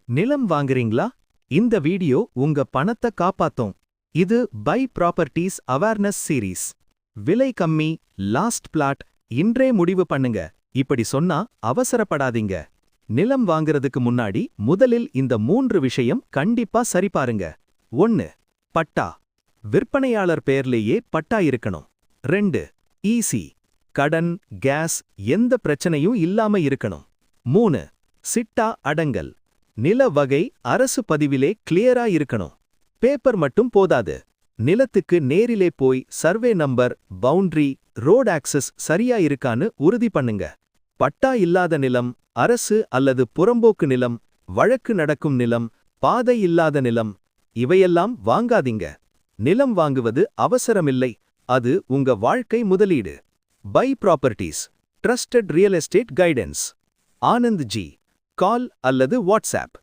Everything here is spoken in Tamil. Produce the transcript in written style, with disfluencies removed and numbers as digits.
நிலம் வாங்குறீங்களா? இந்த வீடியோ உங்க பணத்தை காப்பாத்தும். இது பை ப்ராப்பர்ட்டீஸ் அவேர்னஸ் சீரீஸ். விலை கம்மி, லாஸ்ட் பிளாட், இன்றே முடிவு பண்ணுங்க. இப்படி சொன்னா அவசரப்படாதீங்க. நிலம் வாங்குறதுக்கு முன்னாடி முதலில் இந்த 3 விஷயம் கண்டிப்பா சரிபாருங்க. 1. பட்டா. விற்பனையாளர் பெயர்லேயே பட்டா இருக்கணும். 2. ஈசி. கடன், கேஸ் எந்த பிரச்சனையும் இல்லாம இருக்கணும். 3. சிட்டா அடங்கல். நில வகை அரசு பதிவிலே கிளியரா இருக்கணும். பேப்பர் மட்டும் போதாது. நிலத்துக்கு நேரிலே போய் survey number, boundary, road access சரியா இருக்கான்னு உறுதி பண்ணுங்க. பட்டா இல்லாத நிலம், அரசு அல்லது புறம்போக்கு நிலம், வழக்கு நடக்கும் நிலம், பாதை இல்லாத நிலம் இவையெல்லாம் வாங்காதீங்க. நிலம் வாங்குவது அவசரமில்லை, அது உங்க வாழ்க்கை முதலீடு. Buy properties, trusted real estate guidance. Anand ji. Call அல்லது வாட்ஸ்ஆப்